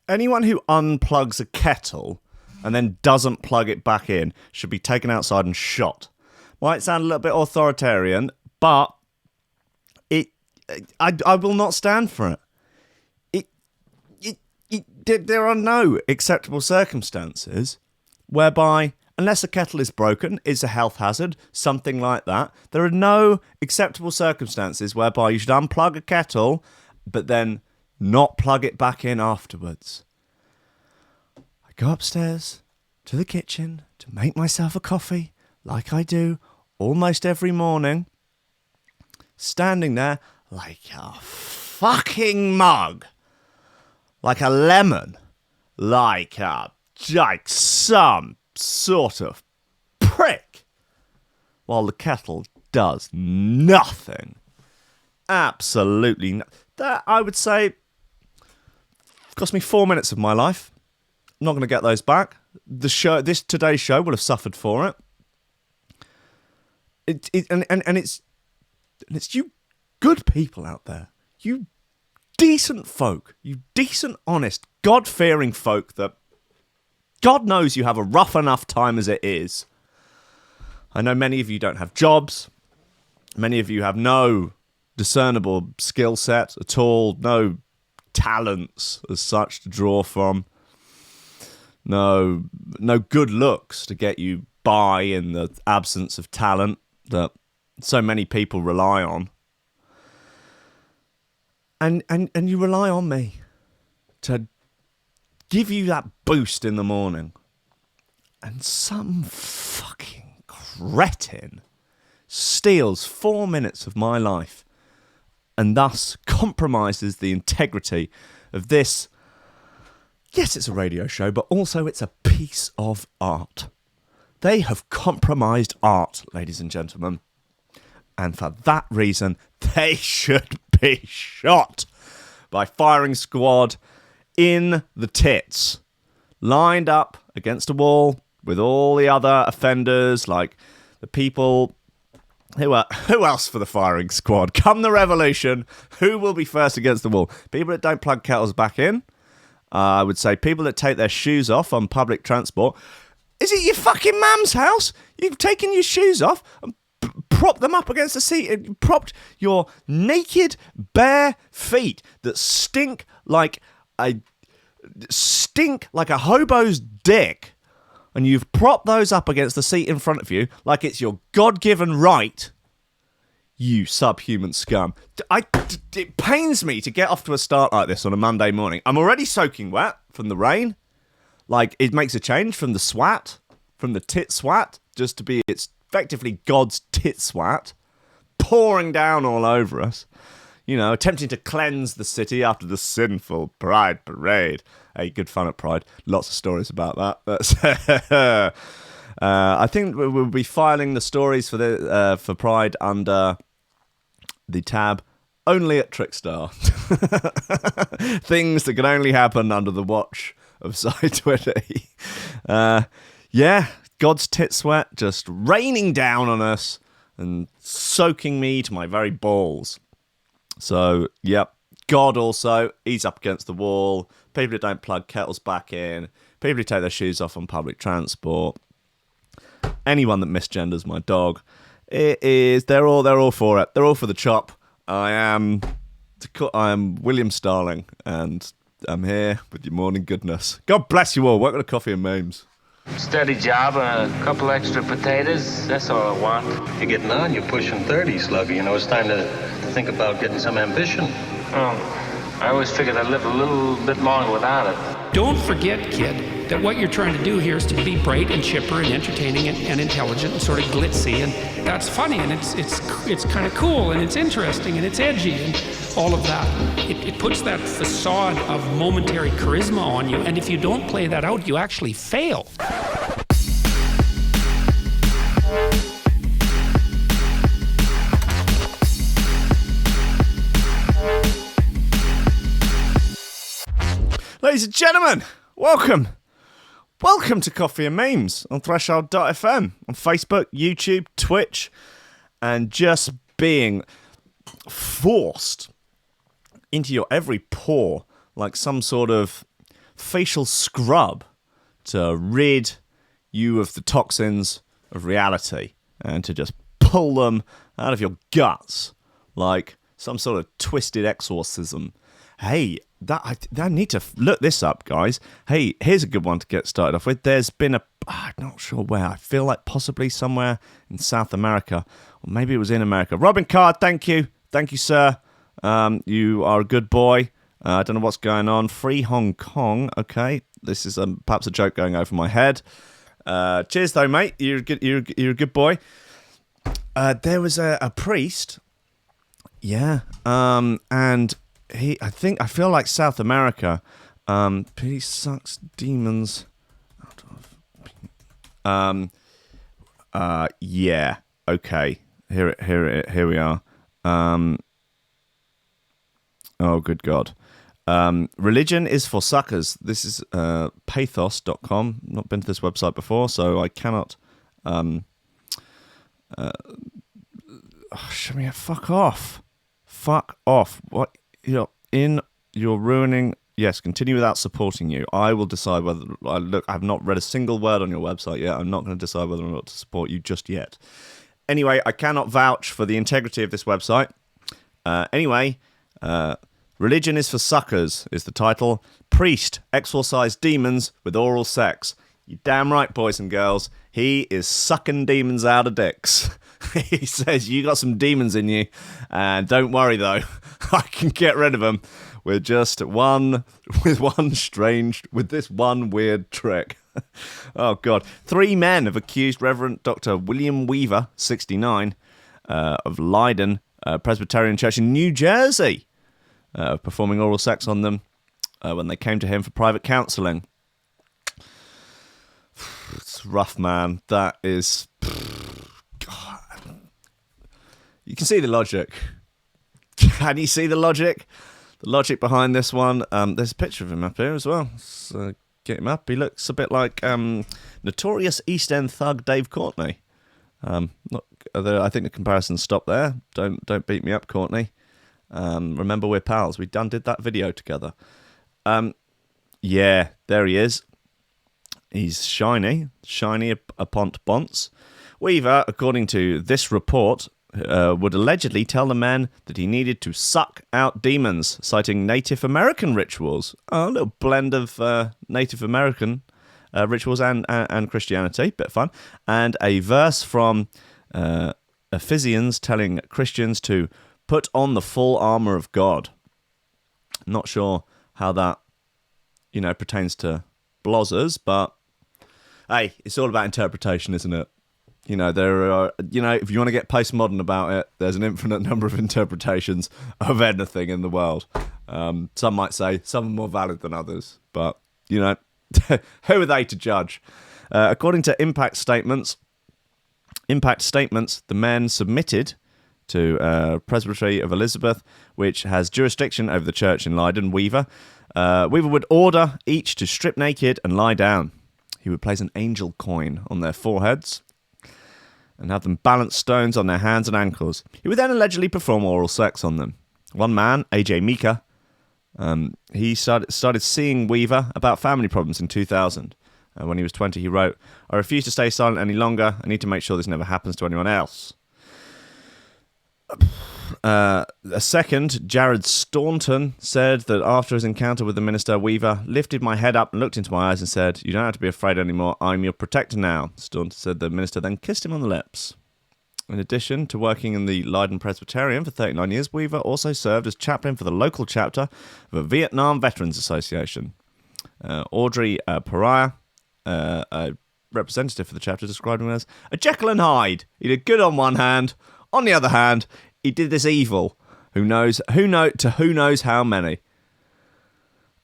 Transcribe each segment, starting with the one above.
anyone who unplugs a kettle and then doesn't plug it back in should be taken outside and shot. Might sound a little bit authoritarian, but I will not stand for it. There are no acceptable circumstances whereby, unless a kettle is broken, it's a health hazard, something like that. There are no acceptable circumstances whereby you should unplug a kettle, but then not plug it back in afterwards. I go upstairs to the kitchen to make myself a coffee, like I do almost every morning. Standing there like a fucking mug. Like a lemon. Like some sort of prick. While the kettle does nothing. Absolutely nothing. That, I would say, cost me 4 minutes of my life. I'm not going to get those back. Today's show will have suffered for it. It's you good people out there. You decent folk. You decent, honest, God-fearing folk that God knows you have a rough enough time as it is. I know many of you don't have jobs. Many of you have no discernible skill set at all. No talents as such to draw from. No good looks to get you by in the absence of talent that so many people rely on. And you rely on me to give you that boost in the morning. And some fucking cretin steals 4 minutes of my life and thus compromises the integrity of this. Yes, it's a radio show, but also it's a piece of art. They have compromised art, ladies and gentlemen. And for that reason, they should be shot by firing squad in the tits. Lined up against a wall with all the other offenders, like the people. Who else for the firing squad? Come the revolution, who will be first against the wall? People that don't plug kettles back in. I would say people that take their shoes off on public transport. Is it your fucking mum's house? You've taken your shoes off and propped them up against the seat and propped your naked, bare feet that stink like a hobo's dick. And you've propped those up against the seat in front of you like it's your God-given right. You subhuman scum. It pains me to get off to a start like this on a Monday morning. I'm already soaking wet from the rain. Like, it makes a change from the swat, from the tit swat, just to be, it's effectively God's tit swat, pouring down all over us. You know, attempting to cleanse the city after the sinful Pride Parade. Hey, good fun at Pride. Lots of stories about that. I think we'll be filing the stories for Pride under the tab only at Trickstar. Things that can only happen under the watch of Side 20. Yeah, God's tit sweat just raining down on us and soaking me to my very balls. So, yep, God also, he's up against the wall. People who don't plug kettles back in. People who take their shoes off on public transport. Anyone that misgenders my dog. They're all for it. They're all for the chop. I am William Starling, and I'm here with your morning goodness. God bless you all. Welcome to Coffee and Memes. Steady job and a couple extra potatoes. That's all I want. You're getting on. You're pushing 30, Slugger. You know, it's time to think about getting some ambition. Oh, I always figured I'd live a little bit longer without it. Don't forget, kid, that what you're trying to do here is to be bright and chipper and entertaining and intelligent and sort of glitzy, and that's funny, and it's kind of cool, and it's interesting, and it's edgy, and all of that. It puts that facade of momentary charisma on you, and if you don't play that out, you actually fail. Ladies and gentlemen, welcome to Coffee and Memes on Threshold.fm, on Facebook, YouTube, Twitch, and just being forced into your every pore like some sort of facial scrub to rid you of the toxins of reality and to just pull them out of your guts like some sort of twisted exorcism. Hey, I need to look this up, guys. Hey, here's a good one to get started off with. There's been I'm not sure where. I feel like possibly somewhere in South America, or maybe it was in America. Robin Card, thank you, sir. You are a good boy. I don't know what's going on. Free Hong Kong. Okay, this is perhaps a joke going over my head. Cheers, though, mate. You're a good boy. There was a priest. Yeah. And I feel like South America. He sucks demons out of. Yeah. Okay. Here we are. Oh, good God. Religion is for suckers. This is pathos.com. Not been to this website before, so I cannot. Fuck off. Fuck off. What? You're ruining. Yes, continue without supporting you. I will decide whether. I've not read a single word on your website yet. I'm not going to decide whether or not to support you just yet. Anyway, I cannot vouch for the integrity of this website. Religion is for Suckers is the title. Priest exorcised demons with oral sex. You damn right, boys and girls. He is sucking demons out of dicks. He says, you got some demons in you. And don't worry, though. I can get rid of them with this one weird trick. Oh, God. 3 men have accused Reverend Dr. William Weaver, 69, of Leiden Presbyterian Church in New Jersey, performing oral sex on them when they came to him for private counselling. It's rough, man. That is... God. You can see the logic. Can you see the logic? The logic behind this one. There's a picture of him up here as well. Let's get him up. He looks a bit like notorious East End thug Dave Courtney. I think the comparisons stop there. Don't beat me up, Courtney. Remember, we're pals. We did that video together. Yeah, there he is. He's shiny upon bonce. Weaver, according to this report, would allegedly tell the men that he needed to suck out demons, citing Native American rituals. Oh, a little blend of Native American rituals and Christianity. Bit of fun. And a verse from Ephesians telling Christians to put on the full armour of God. Not sure how that, pertains to blozzers, but hey, it's all about interpretation, isn't it? There are, if you want to get postmodern about it, there's an infinite number of interpretations of anything in the world. Some might say some are more valid than others, but, who are they to judge? According to impact statements, the men submitted to Presbytery of Elizabeth, which has jurisdiction over the church in Leiden. Weaver would order each to strip naked and lie down. He would place an angel coin on their foreheads and have them balance stones on their hands and ankles. He would then allegedly perform oral sex on them. One man, AJ Mika, he started seeing Weaver about family problems in 2000. When he was 20, he wrote, "I refuse to stay silent any longer. I need to make sure this never happens to anyone else." A second, Jared Staunton, said that after his encounter with the minister, Weaver lifted my head up and looked into my eyes and said, "You don't have to be afraid anymore. I'm your protector now." Staunton said the minister then kissed him on the lips. In addition to working in the Leiden Presbyterian for 39 years, Weaver also served as chaplain for the local chapter of the Vietnam Veterans Association. Audrey Pariah, a representative for the chapter, described him as a Jekyll and Hyde. He did good on one hand. On the other hand, he did this evil. Who knows how many.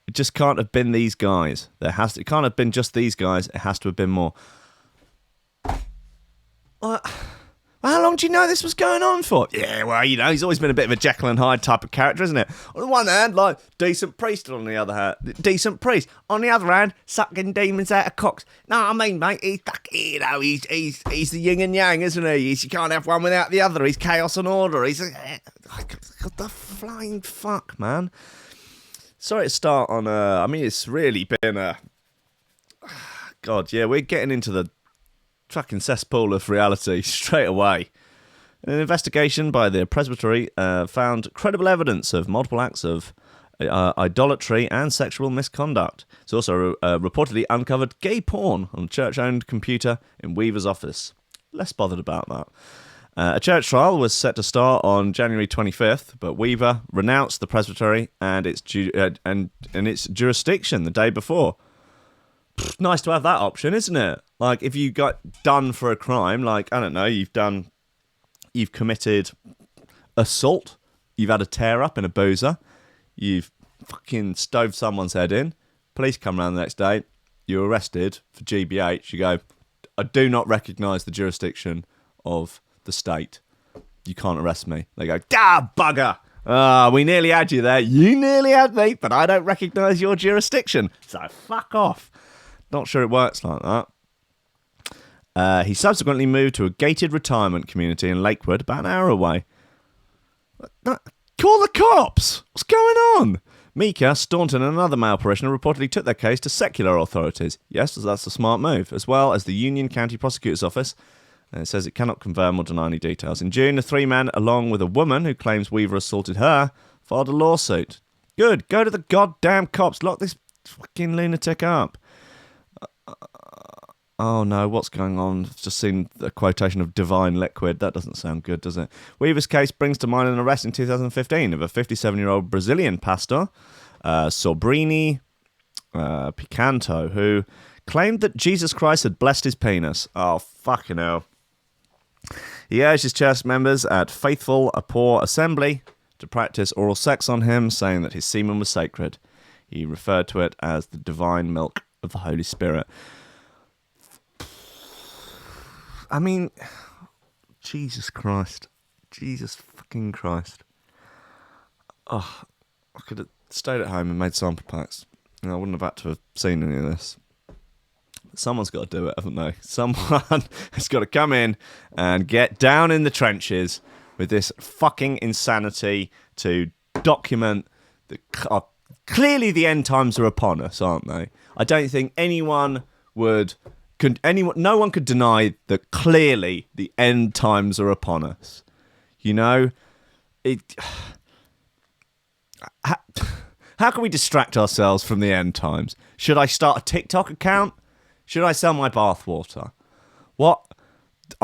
It just can't have been these guys. It can't have been just these guys. It has to have been more. How long do you know this was going on for? Yeah, well, he's always been a bit of a Jekyll and Hyde type of character, isn't it? On the one hand, like, decent priest, on the other hand, decent priest. On the other hand, sucking demons out of cocks. No, I mean, mate, he's the yin and yang, isn't he? You can't have one without the other. He's chaos and order. He's what the flying fuck, man. sorry to start on I mean, it's really been a... God, yeah, we're getting into the fucking cesspool of reality straight away. An investigation by the Presbytery found credible evidence of multiple acts of idolatry and sexual misconduct. It's also reportedly uncovered gay porn on a church-owned computer in Weaver's office. Less bothered about that. A church trial was set to start on January 25th, but Weaver renounced the Presbytery and its jurisdiction the day before. Nice to have that option, isn't it? Like, if you got done for a crime, like, I don't know, you've committed assault, you've had a tear-up in a boozer, you've fucking stoved someone's head in, police come around the next day, you're arrested for GBH, you go, I do not recognise the jurisdiction of the state. You can't arrest me. They go, bugger! We nearly had you there. You nearly had me, but I don't recognise your jurisdiction. So fuck off. Not sure it works like that. He subsequently moved to a gated retirement community in Lakewood, about an hour away. Call the cops! What's going on? Mika, Staunton and another male parishioner reportedly took their case to secular authorities. Yes, that's a smart move, as well as the Union County Prosecutor's Office. It says it cannot confirm or deny any details. In June, the three men, along with a woman who claims Weaver assaulted her, filed a lawsuit. Good. Go to the goddamn cops. Lock this fucking lunatic up. Oh no, what's going on? I've just seen a quotation of divine liquid. That doesn't sound good, does it? Weaver's case brings to mind an arrest in 2015 of a 57-year-old Brazilian pastor, Sobrini Picanto, who claimed that Jesus Christ had blessed his penis. Oh, fucking hell. He urged his church members at Faithful a Poor Assembly to practice oral sex on him, saying that his semen was sacred. He referred to it as the divine milk of the Holy Spirit. I mean, Jesus Christ. Jesus fucking Christ. Oh, I could have stayed at home and made sample packs. I wouldn't have had to have seen any of this. Someone's got to do it, haven't they? Someone has got to come in and get down in the trenches with this fucking insanity to document the... clearly the end times are upon us, aren't they? I don't think anyone would... no one could deny that clearly the end times are upon us. You know? How can we distract ourselves from the end times? Should I start a TikTok account? Should I sell my bathwater? What?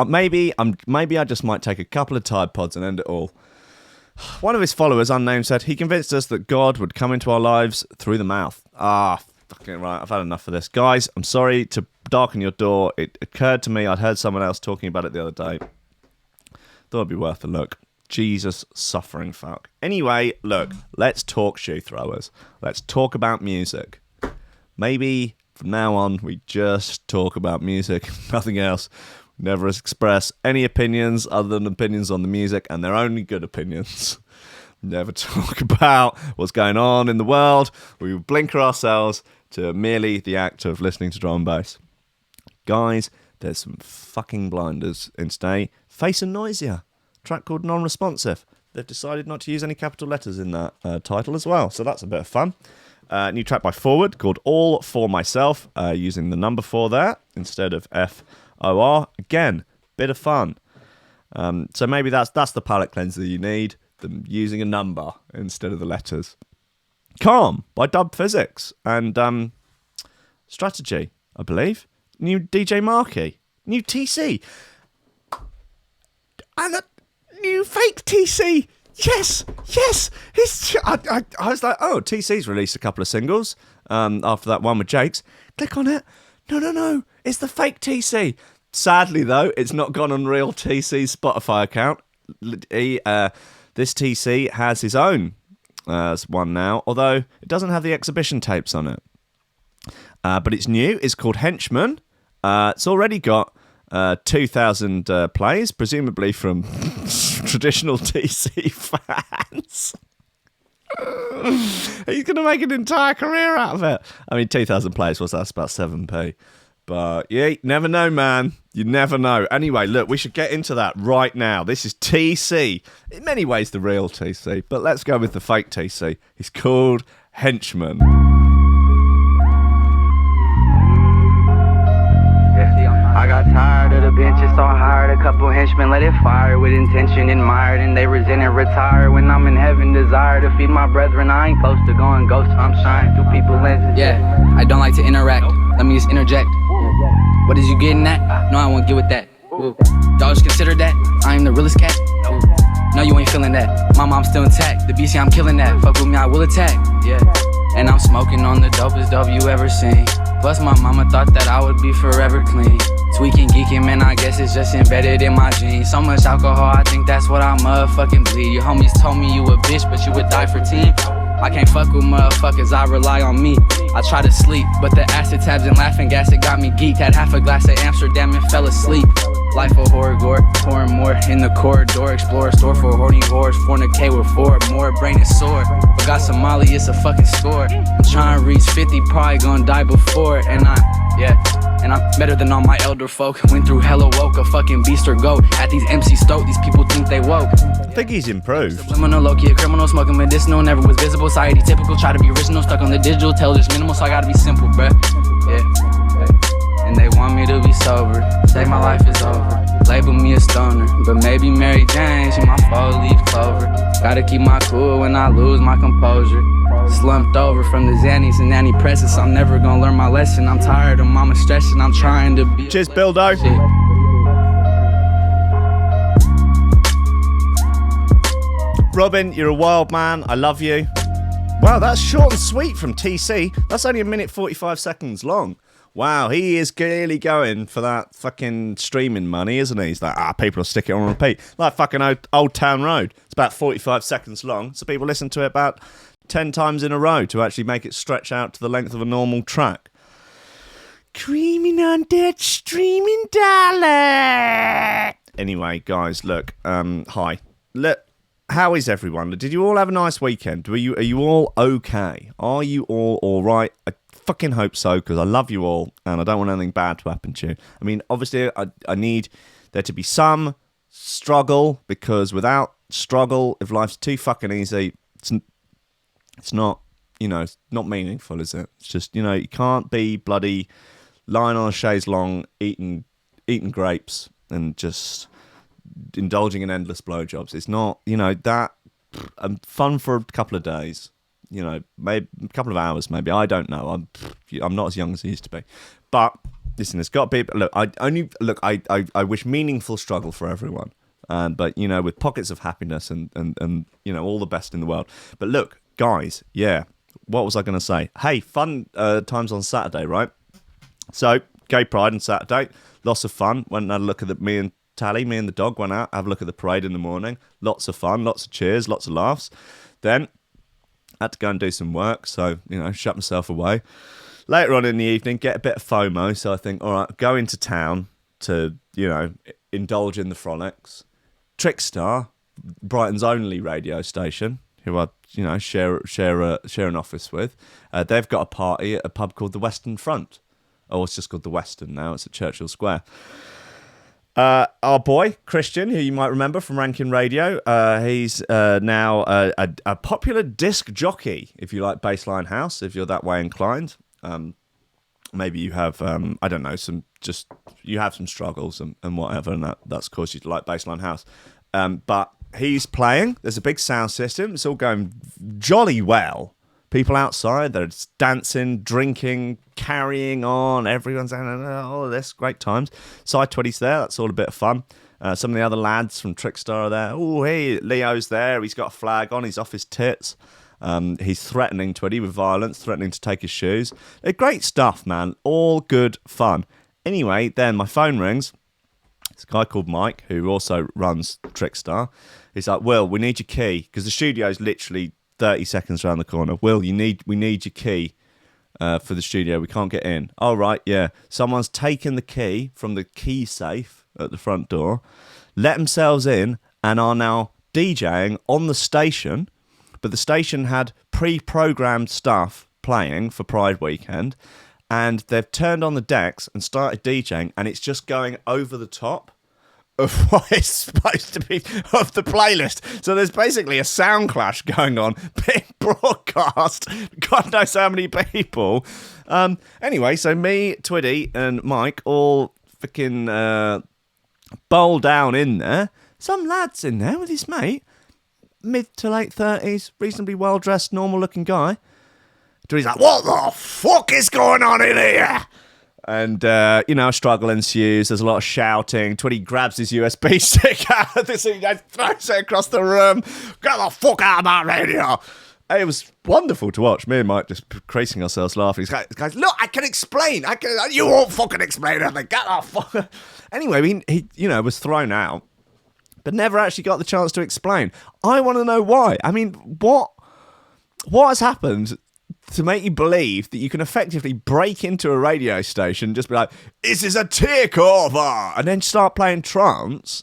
Maybe I just might take a couple of Tide Pods and end it all. One of his followers, unnamed, said he convinced us that God would come into our lives through the mouth. Fucking right. I've had enough of this. Guys, I'm sorry to darken your door. It occurred to me, I'd heard someone else talking about it the other day. Thought it'd be worth a look. Jesus suffering fuck. Anyway, look, let's talk shoe throwers. Let's talk about music. Maybe from now on, we just talk about music, nothing else. Never express any opinions other than opinions on the music, and they're only good opinions. Never talk about what's going on in the world. We blinker ourselves to merely the act of listening to drum and bass. Guys, there's some fucking blinders in today. Face and Noisier, track called Non-Responsive. They've decided not to use any capital letters in that title as well, so that's a bit of fun. New track by Forward called All For Myself, using the number 4 there instead of F-O-R. Again, bit of fun. So maybe that's the palette cleanser you need, them using a number instead of the letters. Calm by Dub Physics and Strategy, I believe. New DJ Markey. New TC. And a new fake TC. Yes. I was like, oh, TC's released a couple of singles after that one with Jake's. Click on it. No. It's the fake TC. Sadly, though, it's not gone on real TC's Spotify account. This TC has his own one now, although it doesn't have the exhibition tapes on it. But it's new. It's called Henchman. It's already got 2,000 plays, presumably from traditional TC fans. He's going to make an entire career out of it. I mean, 2,000 plays, what's that? That's about 7p. But yeah, you never know, man. You never know. Anyway, look, we should get into that right now. This is TC. In many ways, the real TC. But let's go with the fake TC. He's called henchman. I got tired of the benches, so I hired a couple henchmen, let it fire with intention, admired, and they resent and retire. When I'm in heaven, desire to feed my brethren. I ain't close to going ghost, I'm shining through people lenses. Yeah, I don't like to interact, let me just interject. What is you getting at? No, I won't get with that. Dogs consider that I am the realest cat. No, you ain't feeling that. My mom's still intact. The BC, I'm killing that. Fuck with me, I will attack. Yeah. And I'm smoking on the dopest dope you ever seen. Plus my mama thought that I would be forever clean. Tweaking, geeking, man, I guess it's just embedded in my genes. So much alcohol, I think that's what I motherfucking bleed. Your homies told me you a bitch, but you would die for team. I can't fuck with motherfuckers, I rely on me. I try to sleep, but the acid tabs and laughing gas, it got me geeked. Had half a glass of Amsterdam and fell asleep. Life of horror gore, pouring more in the corridor. Explore a store for horny whores, fornicate with four. More brain is sore, but got some Molly, it's a fucking score. I'm trying to reach 50, probably gonna die before. And I'm better than all my elder folk. Went through hella woke, a fucking beast or goat. At these MC Stoke, these people think they woke. I think he's improved. Subliminal, low-key, a criminal, smoking medicinal, never was visible. Society typical, try to be original, stuck on the digital. Tell just minimal, so I gotta be simple, bruh. Yeah. And they want me to be sober, say my life is over. Label me a stoner, but maybe Mary Jane, she my four-leaf clover. Gotta keep my cool when I lose my composure. Slumped over from the Xannies and antidepressants. I'm never gonna learn my lesson. I'm tired of mama stressing. I'm trying to be. Cheers, Bildo. Robin, you're a wild man. I love you. Wow, that's short and sweet from TC. That's only 1:45 long. Wow, he is clearly going for that fucking streaming money, isn't he? He's like, people will stick it on repeat. Like fucking Old Town Road. It's about 45 seconds long, so people listen to it about 10 times in a row to actually make it stretch out to the length of a normal track. Creaming on that streaming dollar. Anyway, guys, look, hi. Look, how is everyone? Did you all have a nice weekend? Are you all okay? Are you all right? I fucking hope so, because I love you all and I don't want anything bad to happen to you. I mean, obviously, I need there to be some struggle, because without struggle, if life's too fucking easy, it's not, it's not meaningful, is it? It's just, you can't be bloody lying on a chaise longue eating grapes and just indulging in endless blowjobs. It's not, that fun for a couple of days. Maybe a couple of hours, maybe. I don't know. I'm not as young as I used to be. But listen, it's got to be. Look, I wish meaningful struggle for everyone. But with pockets of happiness and all the best in the world. But look, guys, yeah. What was I going to say? Hey, fun times on Saturday, right? So Gay Pride on Saturday, lots of fun. Went and had a look at me and the dog went out, have a look at the parade in the morning. Lots of fun, lots of cheers, lots of laughs. Then had to go and do some work, so, shut myself away. Later on in the evening, get a bit of FOMO, so I think, all right, go into town to, indulge in the frolics. Trickstar, Brighton's only radio station, who I, share an office with, they've got a party at a pub called the Western Front. Oh, it's just called the Western now, it's at Churchill Square. Our boy, Christian, who you might remember from Rankin Radio, he's now a popular disc jockey, if you like Bassline House, if you're that way inclined. Maybe you have, I don't know, you have some struggles and whatever, and that's caused you to like Bassline House. But he's playing, there's a big sound system, it's all going jolly well. People outside, they're just dancing, drinking, carrying on. Everyone's saying, oh, this, great times. Side 20's there, that's all a bit of fun. Some of the other lads from Trickstar are there. Oh, hey, Leo's there. He's got a flag on. He's off his tits. He's threatening Twitty with violence, threatening to take his shoes. Great stuff, man. All good fun. Anyway, then my phone rings. It's a guy called Mike, who also runs Trickstar. He's like, Will, we need your key, because the studio's literally 30 seconds around the corner. Will, we need your key for the studio. We can't get in. Oh, right, yeah. Someone's taken the key from the key safe at the front door, let themselves in, and are now DJing on the station. But the station had pre-programmed stuff playing for Pride Weekend, and they've turned on the decks and started DJing, and it's just going over the top of what is supposed to be of the playlist. So there's basically a sound clash going on, being broadcast. God knows how many people. Anyway, so me, Twiddy, and Mike all fucking bowl down in there. Some lad's in there with his mate, mid to late 30s, reasonably well dressed, normal looking guy. Twiddy's like, "What the fuck is going on in here?" And, a struggle ensues. There's a lot of shouting. Twiddy grabs his USB stick out of this thing, throws it across the room. "Get the fuck out of my radio." It was wonderful to watch. Me and Mike just creasing ourselves laughing. These guys, "Look, I can explain. You won't fucking explain anything. Get the fuck." Anyway, he was thrown out, but never actually got the chance to explain. I want to know why. I mean, what has happened to make you believe that you can effectively break into a radio station, just be like, "This is a takeover," and then start playing trance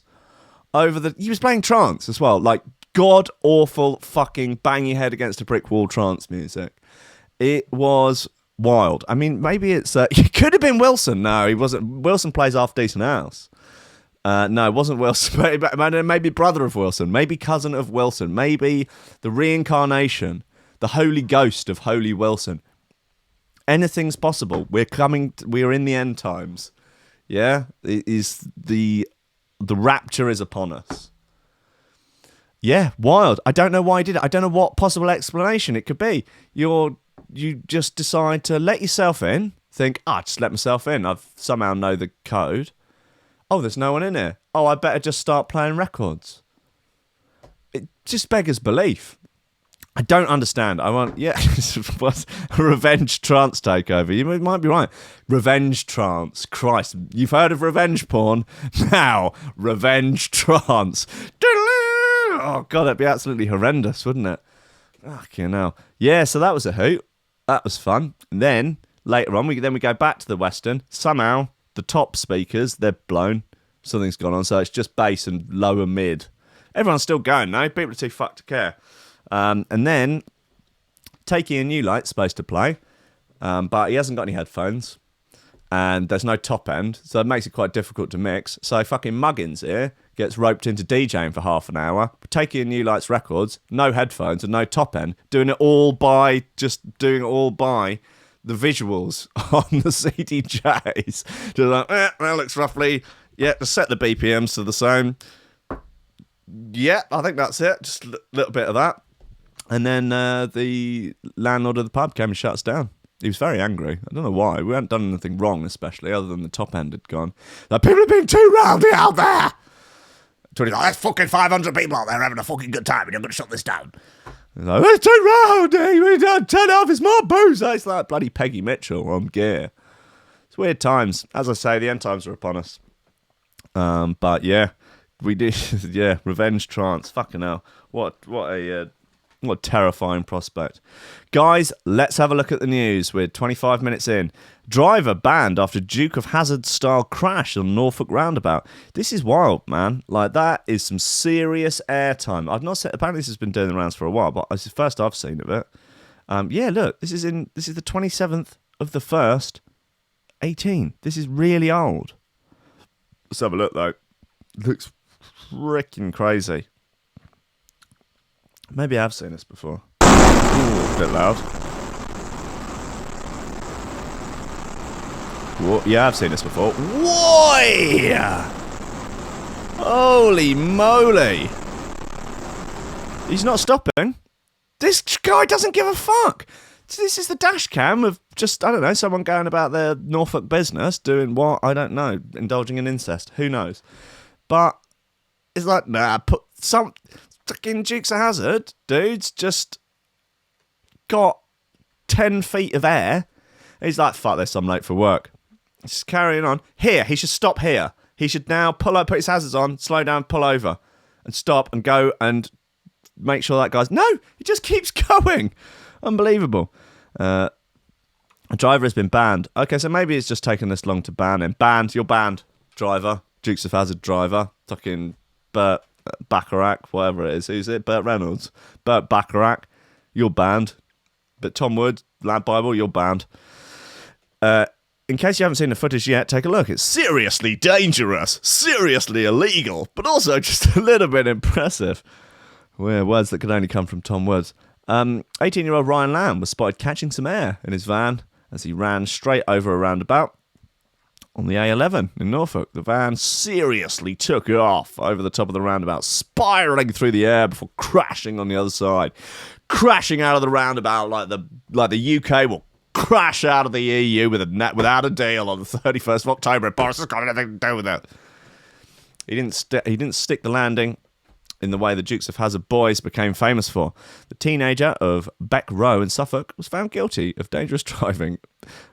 he was playing trance as well, like god-awful fucking bang your head against a brick wall trance music. It was wild. I mean, maybe it's... it could have been Wilson. No, he wasn't. Wilson plays half decent house. No, it wasn't Wilson. Maybe brother of Wilson. Maybe cousin of Wilson. Maybe the reincarnation, the Holy Ghost of Holy Wilson. Anything's possible. We are in the end times. Yeah? It is the rapture is upon us. Yeah, wild. I don't know why he did it. I don't know what possible explanation it could be. You just decide to let yourself in, think, just let myself in. I've somehow know the code. Oh, there's no one in here. Oh, I better just start playing records. It just beggars belief. I don't understand. It was a revenge trance takeover. You might be right. Revenge trance. Christ, you've heard of revenge porn? Now, revenge trance. Oh, God, that'd be absolutely horrendous, wouldn't it? Fucking hell. Yeah, so that was a hoot. That was fun. And then, later on, we go back to the Western. Somehow, the top speakers, they're blown. Something's gone on, so it's just bass and lower mid. Everyone's still going, though. People are too fucked to care. And then, Takey and New Light's supposed to play, but he hasn't got any headphones, and there's no top end, so it makes it quite difficult to mix. So fucking Muggins here gets roped into DJing for half an hour, Takey and New Light's records, no headphones and no top end, doing it all by the visuals on the CDJs. Just like, that looks roughly, to set the BPMs to the same. Yeah, I think that's it. Just a little bit of that. And then the landlord of the pub came and shut us down. He was very angry. I don't know why. We hadn't done anything wrong, especially, other than the top end had gone. Like, people have been too rowdy out there. Tony's like, "There's fucking 500 people out there having a fucking good time, and you're going to shut this down." He's like, "It's too rowdy. We don't turn it off. It's more booze." It's like bloody Peggy Mitchell on gear. It's weird times. As I say, the end times are upon us. But yeah, we did. Yeah, revenge trance. Fucking hell. What a terrifying prospect. Guys, let's have a look at the news. We're 25 minutes in. Driver banned after Duke of Hazzard style crash on Norfolk roundabout. This is wild, man. Like, that is some serious airtime. I've not said, apparently this has been doing the rounds for a while, but it's the first I've seen of it. Yeah, look, this is the 27th of the 1st, 18. This is really old. Let's have a look, though. Looks freaking crazy. Maybe I've seen this before. Ooh, a bit loud. Whoa, yeah, I've seen this before. Whoa! Holy moly! He's not stopping. This guy doesn't give a fuck. This is the dash cam of just, I don't know, someone going about their Norfolk business, doing what? I don't know. Indulging in incest. Who knows? But it's like, nah, put some... Fucking Dukes of Hazzard, dude's just got 10 feet of air. He's like, fuck this, I'm late for work. Just carrying on. Here, he should stop here. He should now pull up, put his hazards on, slow down, pull over, and stop and go and make sure that guy's... No, he just keeps going. Unbelievable. A driver has been banned. Okay, so maybe it's just taken this long to ban him. Banned, you're banned. Driver, Dukes of Hazzard driver, fucking Burt Bacharach, whatever it is. Who's it? Burt Reynolds. Burt Bacharach, you're banned. But Tom Wood, Lad Bible, you're banned. in case you haven't seen the footage yet, take a look. It's seriously dangerous, seriously illegal, but also just a little bit impressive. Weird words that could only come from Tom Woods. 18-year-old Ryan Lamb was spotted catching some air in his van as he ran straight over a roundabout on the A11 in Norfolk. The van seriously took off over the top of the roundabout, spiralling through the air before crashing on the other side. Crashing out of the roundabout like the UK will crash out of the EU without a deal on the 31st of October. Parsons got anything to do with it. He didn't stick the landing in the way the Dukes of Hazzard boys became famous for. The teenager of Beck Row in Suffolk was found guilty of dangerous driving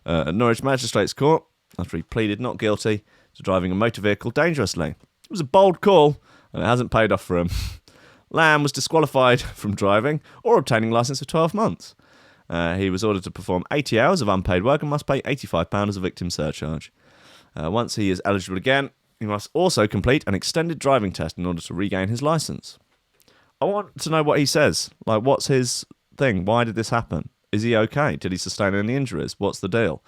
at Norwich Magistrates Court after he pleaded not guilty to driving a motor vehicle dangerously. It was a bold call, and it hasn't paid off for him. Lamb was disqualified from driving or obtaining licence for 12 months. He was ordered to perform 80 hours of unpaid work and must pay £85 as a victim surcharge. Once he is eligible again, he must also complete an extended driving test in order to regain his licence. I want to know what he says. Like, what's his thing? Why did this happen? Is he okay? Did he sustain any injuries? What's the deal?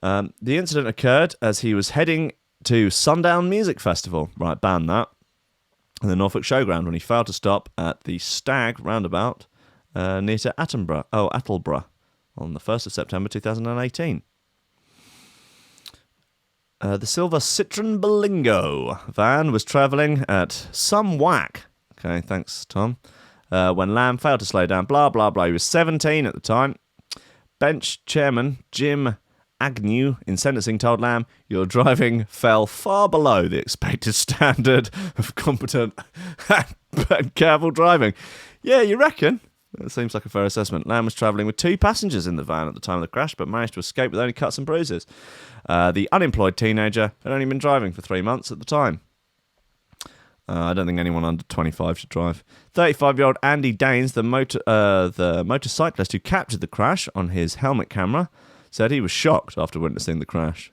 The incident occurred as he was heading to Sundown Music Festival. Right, ban that. In the Norfolk Showground when he failed to stop at the Stag roundabout near to Attleborough on the 1st of September 2018. The silver Citroen Berlingo van was travelling at some whack. Okay, thanks, Tom. When Lamb failed to slow down, blah, blah, blah. He was 17 at the time. Bench chairman Jim Agnew in sentencing told Lamb, your driving fell far below the expected standard of competent and careful driving. Yeah, you reckon? That seems like a fair assessment. Lamb was travelling with 2 passengers in the van at the time of the crash, but managed to escape with only cuts and bruises. The unemployed teenager had only been driving for 3 months at the time. I don't think anyone under 25 should drive. 35-year-old Andy Daines, the motorcyclist who captured the crash on his helmet camera, said he was shocked after witnessing the crash.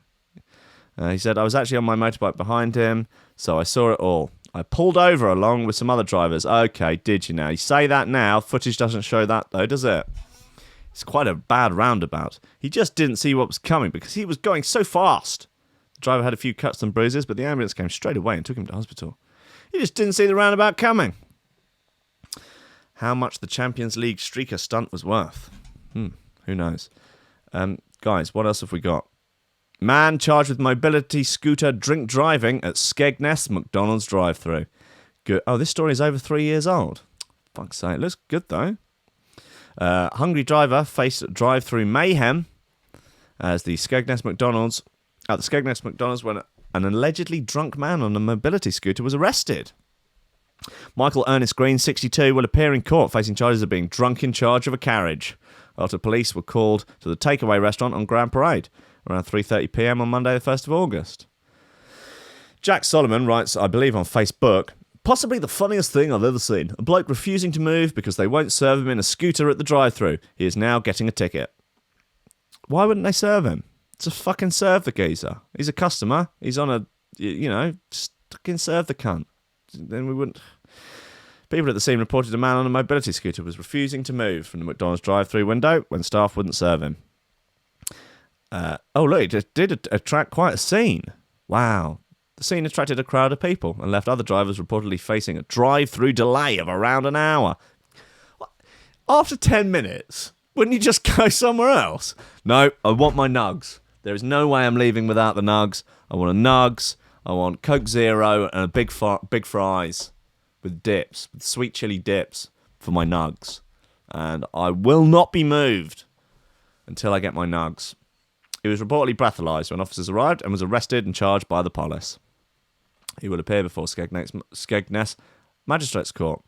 He said, I was actually on my motorbike behind him, so I saw it all. I pulled over along with some other drivers. Okay, did you now? You say that now. Footage doesn't show that, though, does it? It's quite a bad roundabout. He just didn't see what was coming because he was going so fast. The driver had a few cuts and bruises, but the ambulance came straight away and took him to hospital. He just didn't see the roundabout coming. How much the Champions League streaker stunt was worth? Who knows? Guys, what else have we got? Man charged with mobility scooter drink driving at Skegness McDonald's drive-thru. Good. Oh, this story is over 3 years old. Fuck's sake, it looks good though. Hungry driver faced drive-thru mayhem as the Skegness McDonald's when an allegedly drunk man on a mobility scooter was arrested. Michael Ernest Green, 62, will appear in court facing charges of being drunk in charge of a carriage after police were called to the takeaway restaurant on Grand Parade around 3:30 p.m. on Monday the 1st of August. Jack Solomon writes, I believe on Facebook, possibly the funniest thing I've ever seen. A bloke refusing to move because they won't serve him in a scooter at the drive-thru. He is now getting a ticket. Why wouldn't they serve him? To fucking serve the geezer. He's a customer. He's on a, just fucking serve the cunt. Then we wouldn't... People at the scene reported a man on a mobility scooter was refusing to move from the McDonald's drive-thru window when staff wouldn't serve him. Look, it did attract quite a scene. Wow. The scene attracted a crowd of people and left other drivers reportedly facing a drive-thru delay of around an hour. After 10 minutes, wouldn't you just go somewhere else? No, I want my nugs. There is no way I'm leaving without the nugs. I want a nugs. I want Coke Zero and a big fries with dips, with sweet chili dips for my nugs. And I will not be moved until I get my nugs. He was reportedly breathalyzed when officers arrived and was arrested and charged by the police. He will appear before Skegness Magistrates Court.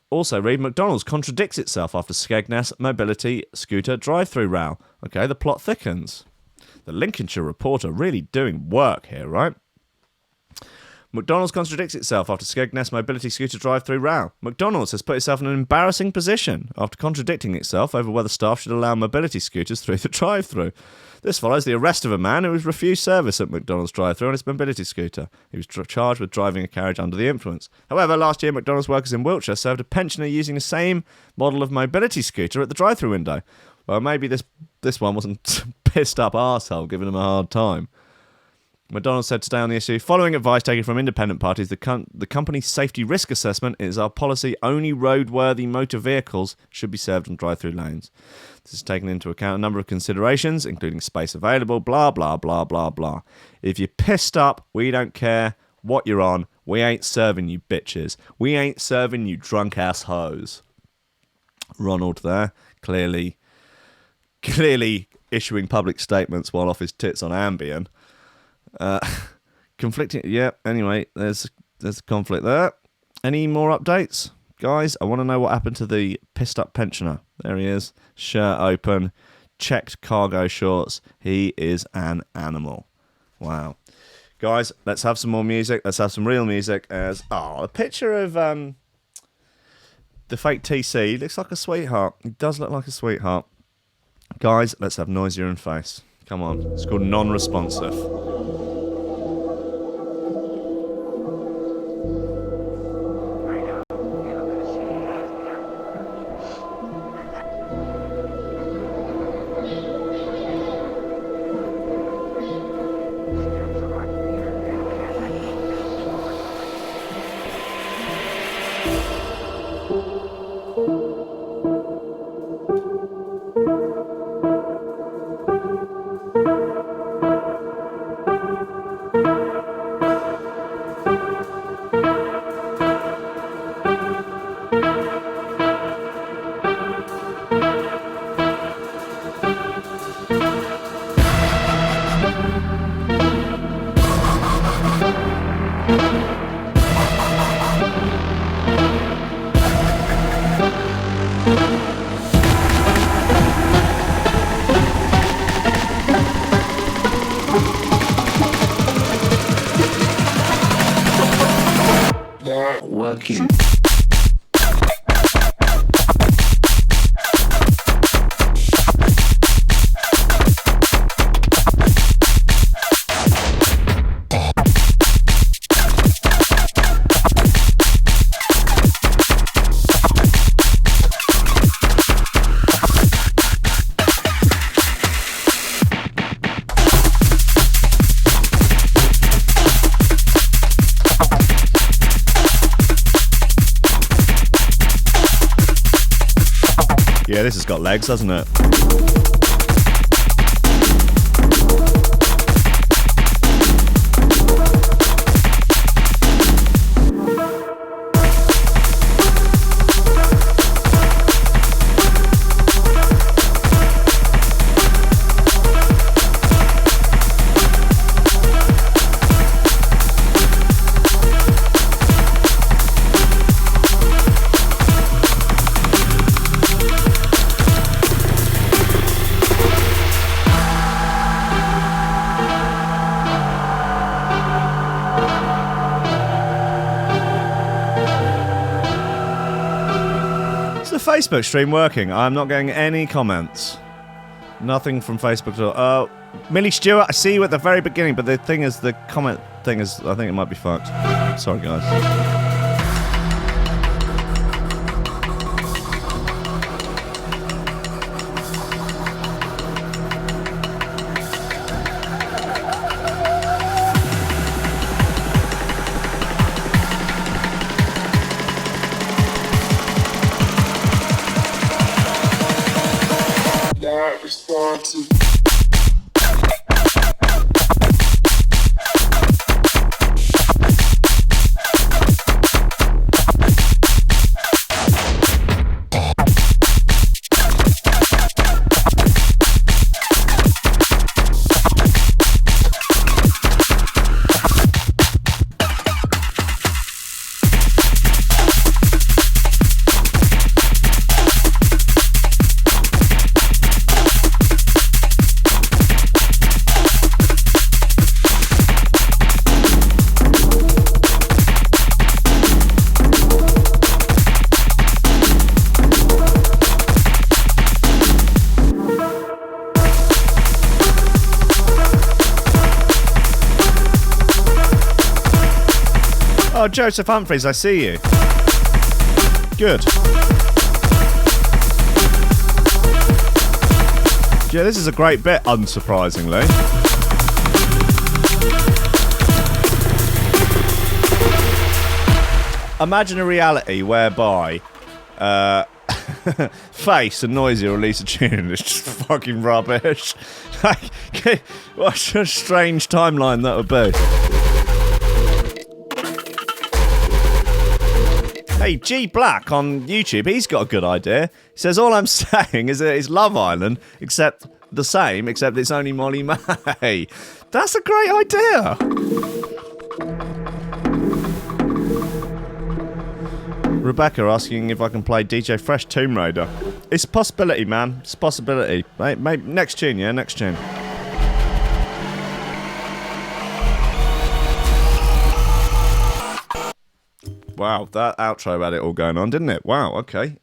Also read, McDonald's contradicts itself after Skegness mobility scooter drive-thru row. Okay, the plot thickens. The Lincolnshire Reporter really doing work here, right? McDonald's contradicts itself after Skegness mobility scooter drive-thru row. McDonald's has put itself in an embarrassing position after contradicting itself over whether staff should allow mobility scooters through the drive-thru. This follows the arrest of a man who was refused service at McDonald's drive-thru on his mobility scooter. He was charged with driving a carriage under the influence. However, last year, McDonald's workers in Wiltshire served a pensioner using the same model of mobility scooter at the drive-thru window. Well, maybe this one wasn't pissed up arsehole giving him a hard time. McDonald said today on the issue, following advice taken from independent parties, the company's safety risk assessment is our policy. Only roadworthy motor vehicles should be served on drive-through lanes. This is taken into account a number of considerations, including space available, blah, blah, blah, blah, blah. If you're pissed up, we don't care what you're on. We ain't serving you bitches. We ain't serving you drunk-ass hoes. Ronald there, clearly issuing public statements while off his tits on Ambien. Conflicting. Yeah. Anyway, there's a conflict there. Any more updates, guys? I want to know what happened to the pissed up pensioner. There he is, shirt open, checked cargo shorts. He is an animal. Wow, guys, let's have some more music. Let's have some real music. As a picture of the fake TC. He looks like a sweetheart. He does look like a sweetheart. Guys, let's have Noisier in Face. Come on, it's called Non-Responsive. Working. Yeah, this has got legs, hasn't it? Facebook stream working? I'm not getting any comments. Nothing from Facebook at all. Millie Stewart, I see you at the very beginning, but the thing is, the comment thing is, I think it might be fucked. Sorry, guys. Oh, Joseph Humphreys, I see you. Good. Yeah, this is a great bit, unsurprisingly. Imagine a reality whereby Face and Noisy release a tune and it's just fucking rubbish. Like, what a strange timeline that would be. Hey, G Black on YouTube, he's got a good idea. He says, all I'm saying is that it's Love Island, except it's only Molly May. That's a great idea. Rebecca asking if I can play DJ Fresh Tomb Raider. It's a possibility, man. It's a possibility. Maybe next tune, yeah? Next tune. Wow, that outro had it all going on, didn't it? Wow, okay.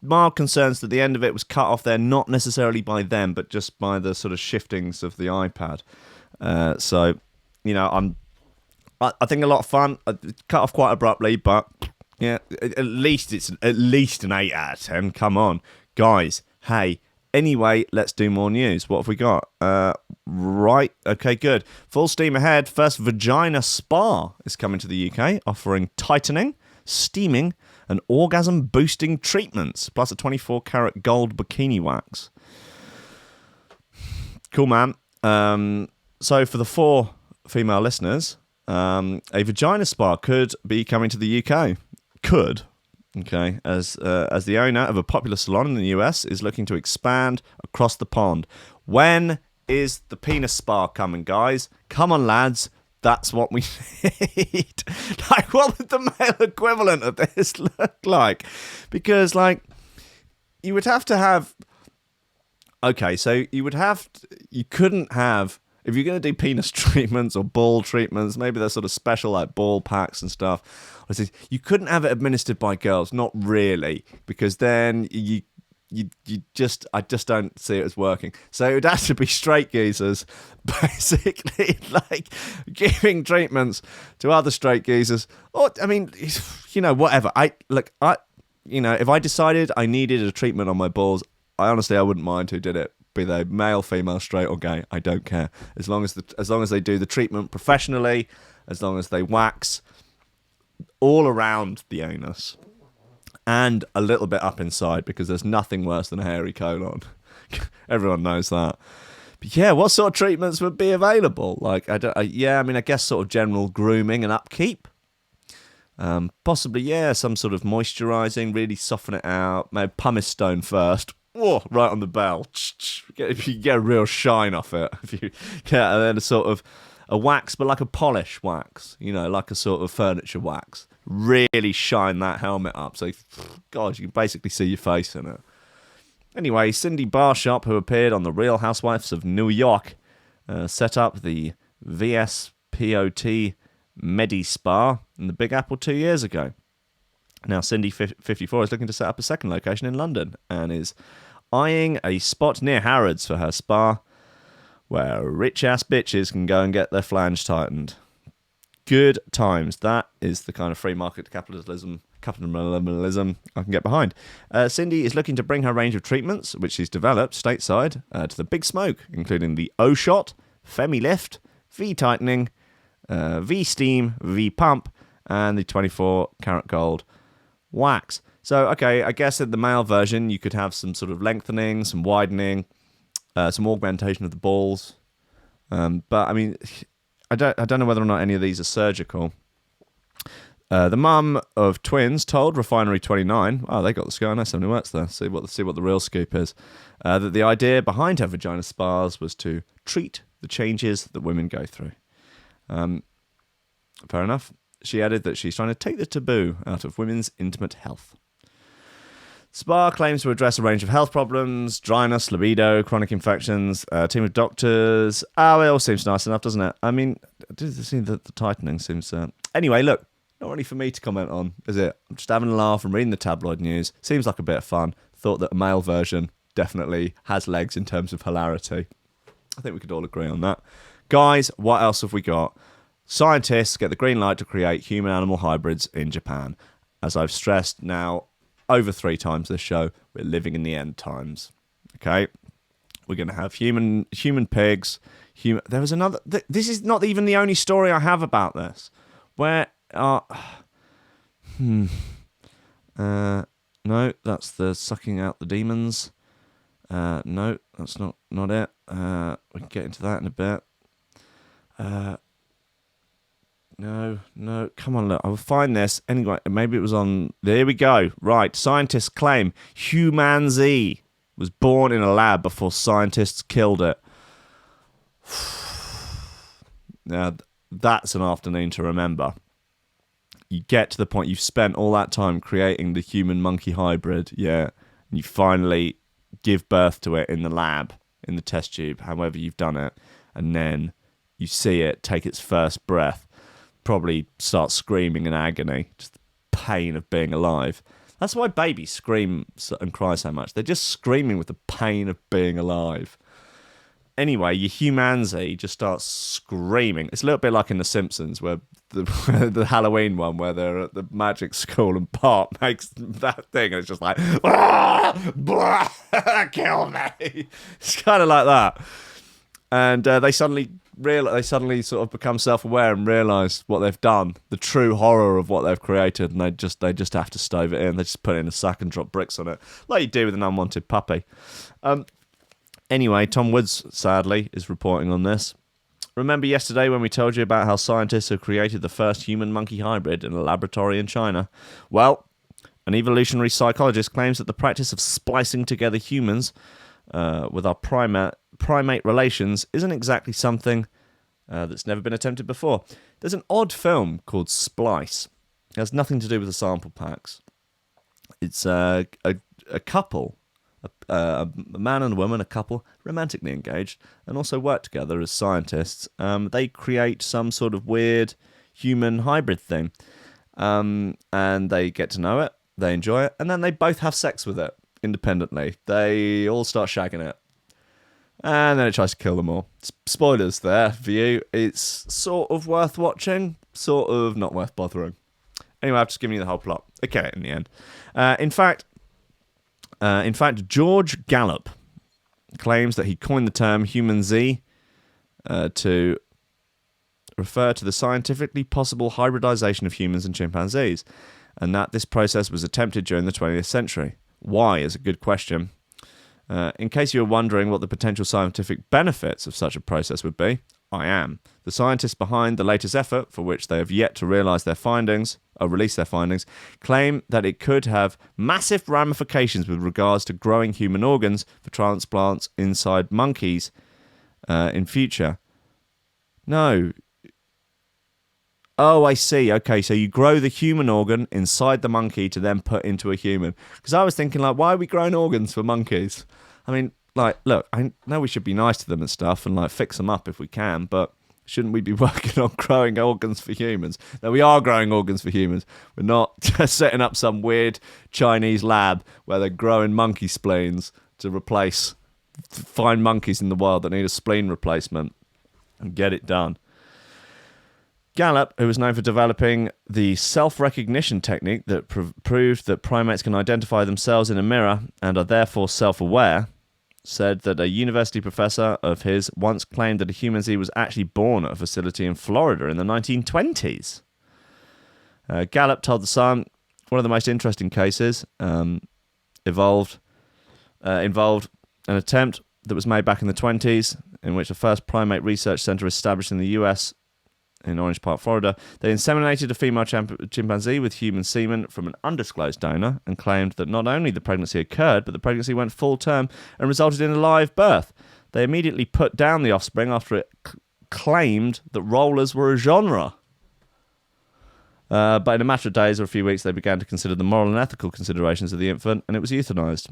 Mild concerns that the end of it was cut off there, not necessarily by them, but just by the sort of shiftings of the iPad. So, you know, I think a lot of fun. Cut off quite abruptly, but yeah, at least it's at least an 8 out of 10. Come on, guys. Hey, anyway, let's do more news. What have we got? Right, okay, good. Full steam ahead. First Vagina Spa is coming to the UK, offering tightening, steaming, and orgasm-boosting treatments, plus a 24-karat gold bikini wax. Cool, man. So for the 4 female listeners, a vagina spa could be coming to the UK. Could, okay, as the owner of a popular salon in the US is looking to expand across the pond. When is the penis spa coming, guys? Come on, lads. That's what we need. Like, what would the male equivalent of this look like? Because, like, you would have to have... Okay, so you couldn't have... If you're going to do penis treatments or ball treatments, maybe they're sort of special, like ball packs and stuff. You couldn't have it administered by girls, not really, because then I just don't see it as working. So it would have to be straight geezers, basically, like giving treatments to other straight geezers. Or, I mean, you know, whatever. If I decided I needed a treatment on my balls, I wouldn't mind who did it. Be they male, female, straight or gay, I don't care. As long as they do the treatment professionally, as long as they wax all around the anus and a little bit up inside, because there's nothing worse than a hairy colon. Everyone knows that. But yeah, what sort of treatments would be available? Like, I guess sort of general grooming and upkeep. Possibly, yeah, some sort of moisturising, really soften it out. Maybe pumice stone first. Oh, right on the bell. If you get a real shine off it. If you get, and then a sort of a wax, but like a polish wax, you know, like a sort of furniture wax. Really shine that helmet up. So, God, you can basically see your face in it. Anyway, Cindy Barshop, who appeared on The Real Housewives of New York, set up the VSPOT Medi Spa in the Big Apple 2 years ago. Now, Cindy, 54, is looking to set up a second location in London and is eyeing a spot near Harrods for her spa where rich-ass bitches can go and get their flange tightened. Good times. That is the kind of free market capitalism I can get behind. Cindy is looking to bring her range of treatments, which she's developed stateside, to the big smoke, including the O-Shot, Femi-Lift, V-Tightening, V-Steam, V-Pump, and the 24-karat gold wax. So, okay, I guess in the male version, you could have some sort of lengthening, some widening, some augmentation of the balls. But, I mean, I don't know whether or not any of these are surgical. The mum of twins told Refinery 29, oh, they got the sky, I know somebody works there, see what the real scoop is, that the idea behind her vagina spas was to treat the changes that women go through. Fair enough. She added that she's trying to take the taboo out of women's intimate health. Spa claims to address a range of health problems, dryness, libido, chronic infections, a team of doctors. Oh, it all seems nice enough, doesn't it? I mean, the tightening seems... Anyway, look, not really for me to comment on, is it? I'm just having a laugh and reading the tabloid news. Seems like a bit of fun. Thought that a male version definitely has legs in terms of hilarity. I think we could all agree on that. Guys, what else have we got? Scientists get the green light to create human-animal hybrids in Japan. As I've stressed now over 3 times this show, we're living in the end times. Okay, we're going to have human pigs. There was another. This is not even the only story I have about this. Where no, that's the sucking out the demons. No, that's not it. We can get into that in a bit. No, come on, look. I will find this. Anyway, maybe it was on... There we go. Right, scientists claim Human Z was born in a lab before scientists killed it. Now, that's an afternoon to remember. You get to the point, you've spent all that time creating the human-monkey hybrid, yeah, and you finally give birth to it in the lab, in the test tube, however you've done it, and then you see it take its first breath, probably start screaming in agony, just the pain of being alive. That's why babies scream and cry so much. They're just screaming with the pain of being alive. Anyway, your humanity just starts screaming. It's a little bit like in The Simpsons, where the Halloween one, where they're at the magic school and Bart makes that thing, and it's just like, kill me. It's kind of like that. And they suddenly sort of become self-aware and realise what they've done, the true horror of what they've created, and they just have to stove it in. They just put it in a sack and drop bricks on it, like you do with an unwanted puppy. Anyway, Tom Woods, sadly, is reporting on this. Remember yesterday when we told you about how scientists have created the first human-monkey hybrid in a laboratory in China? Well, an evolutionary psychologist claims that the practice of splicing together humans with our primate relations isn't exactly something that's never been attempted before. There's an odd film called Splice. It has nothing to do with the sample packs. It's a couple, a man and a woman, a couple, romantically engaged, and also work together as scientists. They create some sort of weird human hybrid thing, and they get to know it, they enjoy it, and then they both have sex with it independently. They all start shagging it, and then it tries to kill them all. Spoilers there for you. It's sort of worth watching, sort of not worth bothering. Anyway, I've just given you the whole plot. Okay, in the end. In fact, George Gallup claims that he coined the term human Z to refer to the scientifically possible hybridization of humans and chimpanzees, and that this process was attempted during the 20th century. Why is a good question. In case you were wondering what the potential scientific benefits of such a process would be, I am. The scientists behind the latest effort, for which they have yet to release their findings, claim that it could have massive ramifications with regards to growing human organs for transplants inside monkeys in future. No. Oh, I see. Okay, so you grow the human organ inside the monkey to then put into a human. Because I was thinking, like, why are we growing organs for monkeys? I mean, like, look, I know we should be nice to them and stuff and, like, fix them up if we can, but shouldn't we be working on growing organs for humans? Now, we are growing organs for humans. We're not just setting up some weird Chinese lab where they're growing monkey spleens to find monkeys in the wild that need a spleen replacement and get it done. Gallup, who was known for developing the self-recognition technique that proved that primates can identify themselves in a mirror and are therefore self-aware, said that a university professor of his once claimed that a human Z was actually born at a facility in Florida in the 1920s. Gallup told The Sun one of the most interesting cases involved an attempt that was made back in the 20s in which the first primate research center established in the US in Orange Park, Florida. They inseminated a female chimpanzee with human semen from an undisclosed donor and claimed that not only the pregnancy occurred, but the pregnancy went full term and resulted in a live birth. They immediately put down the offspring after it claimed that rollers were a genre. But in a matter of days or a few weeks, they began to consider the moral and ethical considerations of the infant, and it was euthanized.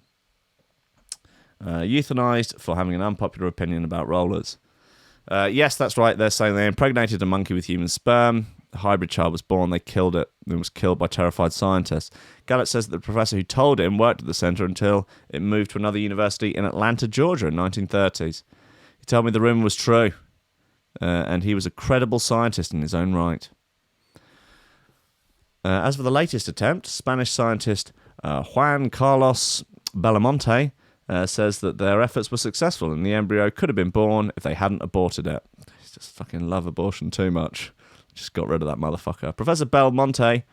Euthanized for having an unpopular opinion about rollers. Yes, that's right. They're saying they impregnated a monkey with human sperm. The hybrid child was born. They killed it. It was killed by terrified scientists. Gallup says that the professor who told him worked at the center until it moved to another university in Atlanta, Georgia in the 1930s. He told me the rumor was true, and he was a credible scientist in his own right. As for the latest attempt, Spanish scientist Juan Carlos Belamonte says that their efforts were successful and the embryo could have been born if they hadn't aborted it. He's just fucking love abortion too much. Just got rid of that motherfucker. Professor Belmonte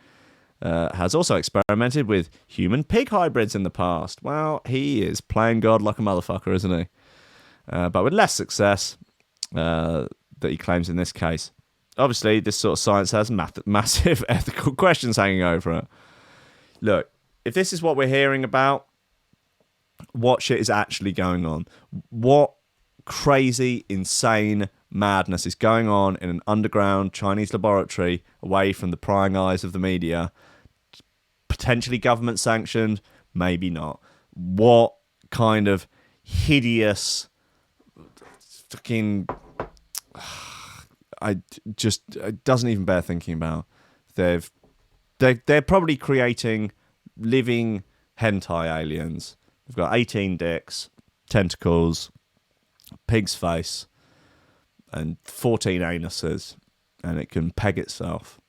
has also experimented with human-pig hybrids in the past. Well, he is playing God like a motherfucker, isn't he? But with less success that he claims in this case. Obviously, this sort of science has massive ethical questions hanging over it. Look, if this is what we're hearing about, what shit is actually going on? What crazy, insane madness is going on in an underground Chinese laboratory away from the prying eyes of the media? Potentially government sanctioned, maybe not. What kind of hideous fucking... it doesn't even bear thinking about. They're probably creating living hentai aliens. They've got 18 dicks, tentacles, pig's face, and 14 anuses, and it can peg itself.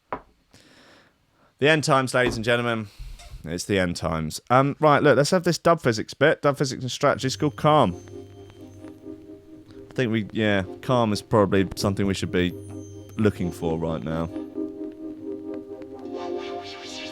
The end times, ladies and gentlemen. It's the end times. Right, look, let's have this dub physics bit. Dub physics and strategy is called Camm. I think Camm is probably something we should be looking for right now.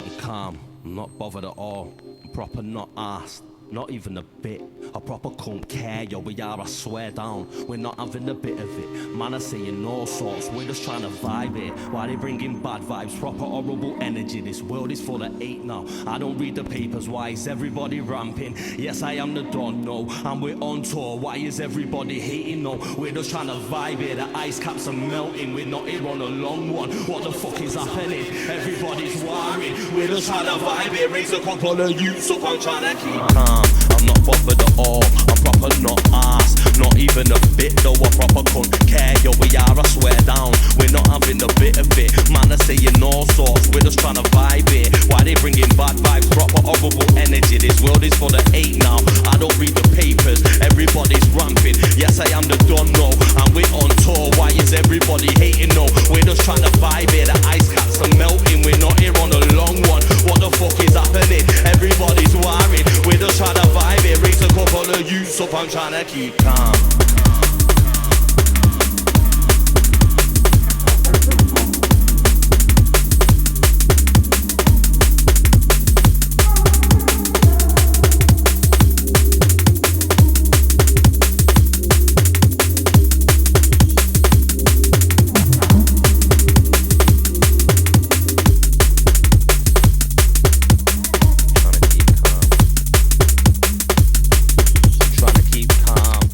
I'm calm, I'm not bothered at all. I'm proper not asked, not even a bit. I proper couldn't care, yo, we are, I swear down. We're not having a bit of it. Man, I saying all sorts, we're just trying to vibe it. Why they bringing bad vibes, proper horrible energy. This world is full of hate now. I don't read the papers, why is everybody ramping? Yes, I am the Don, no, and we're on tour. Why is everybody hating? No, we're just trying to vibe it. The ice caps are melting, we're not here on a long one. What the fuck is happening? Everybody's worried. We're just trying to vibe it. Raise a couple of youths up, I'm trying to keep calm. I'm not bothered at all, I'm proper not asked, not even a bit, though I proper couldn't care, yo we are, I swear down, we're not having a bit of it, man are saying all sorts, we're just trying to vibe it, why they bringing bad vibes, proper horrible energy, this world is full of hate now, I don't read the papers, everybody's ramping, yes I am the Don, no, and we're on tour, why is everybody hating, no, we're just trying to vibe it, the ice caps are melting, we're not here on a long one, what the fuck is happening, everybody's worried, we're just trying to vibe it, raise a couple of youths up, I'm trying to keep calm.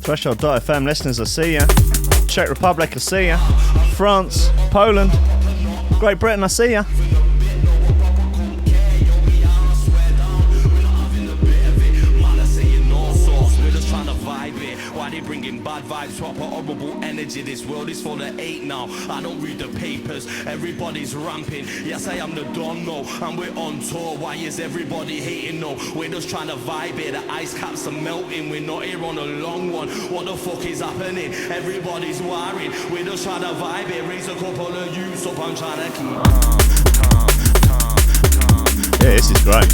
Threshold.fm listeners, I see ya. Czech Republic, I see ya. France, Poland, Great Britain, I see ya. Bringing bad vibes, proper horrible energy. This world is full of hate now. I don't read the papers, everybody's ramping. Yes, I am the Don, no, and we're on tour. Why is everybody hating? No, we're just trying to vibe it. The ice caps are melting. We're not here on a long one. What the fuck is happening? Everybody's worried. We're just trying to vibe it. Raise a couple of youths up. I'm trying to keep calm. Yeah, this is great.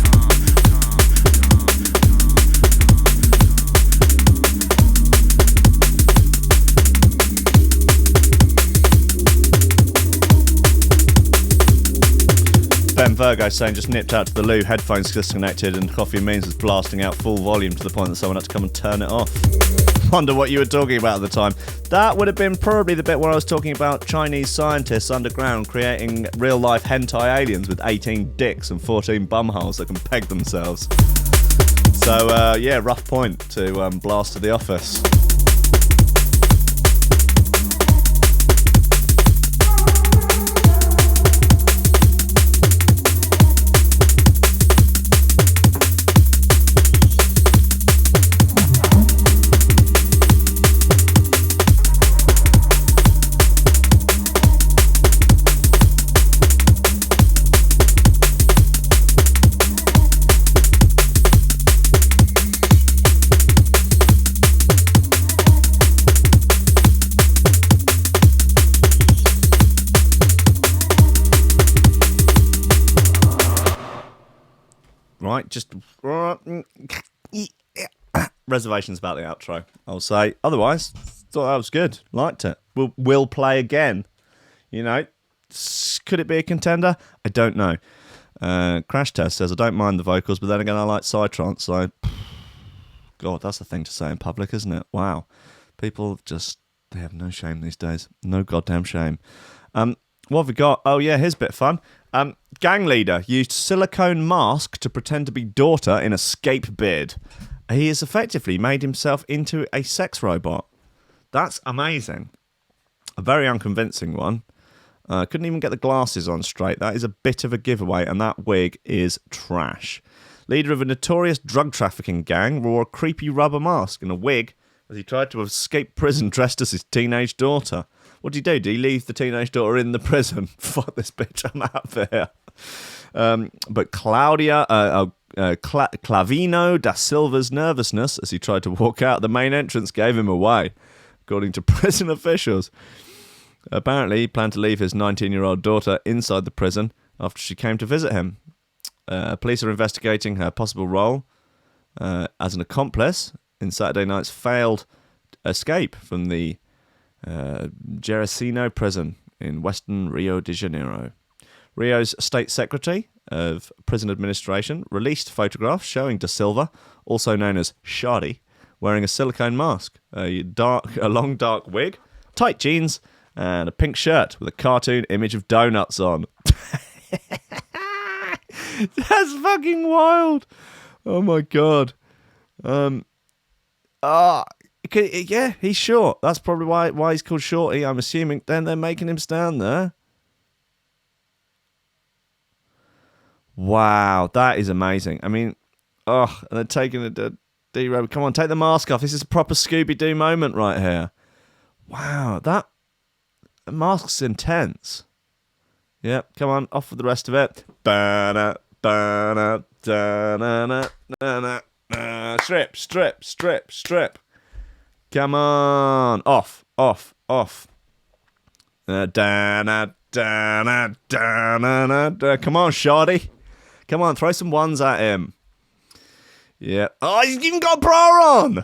Ben Virgo saying just nipped out to the loo, headphones disconnected and Coffee and Means was blasting out full volume to the point that someone had to come and turn it off. Wonder what you were talking about at the time. That would have been probably the bit where I was talking about Chinese scientists underground creating real life hentai aliens with 18 dicks and 14 bumholes that can peg themselves. So yeah, rough point to blast to the office. Right, just reservations about the outro, I'll say. Otherwise, thought that was good. Liked it. We'll play again. You know, could it be a contender? I don't know. Crash Test says, I don't mind the vocals, but then again, I like Psytrance. So, God, that's the thing to say in public, isn't it? Wow. People just, they have no shame these days. No goddamn shame. What have we got? Oh, yeah, here's a bit of fun. Gang leader used silicone mask to pretend to be daughter in escape bid. He has effectively made himself into a sex robot. That's amazing. A very unconvincing one. Couldn't even get the glasses on straight. That is a bit of a giveaway, and that wig is trash. Leader of a notorious drug trafficking gang wore a creepy rubber mask and a wig as he tried to escape prison dressed as his teenage daughter. What did he do? Did he leave the teenage daughter in the prison? Fuck this bitch, I'm out of here. But Clavino da Silva's nervousness as he tried to walk out the main entrance gave him away, according to prison officials. Apparently, he planned to leave his 19-year-old daughter inside the prison after she came to visit him. Police are investigating her possible role as an accomplice in Saturday night's failed escape from the Gerecino prison in western Rio de Janeiro. Rio's State Secretary of Prison Administration released photographs showing Da Silva, also known as Shadi, wearing a silicone mask, a long dark wig, tight jeans, and a pink shirt with a cartoon image of donuts on. That's fucking wild. Oh my god. Yeah, he's short. That's probably why he's called Shorty, I'm assuming. Then they're making him stand there. Wow, that is amazing. I mean, and they're taking the D-Road. Come on, take the mask off. This is a proper Scooby-Doo moment right here. Wow, that mask's intense. Yep, come on, off with the rest of it. Strip. Come on, off. Come on, Shorty. Come on, throw some ones at him. Yeah. Oh, he's even got a bra on.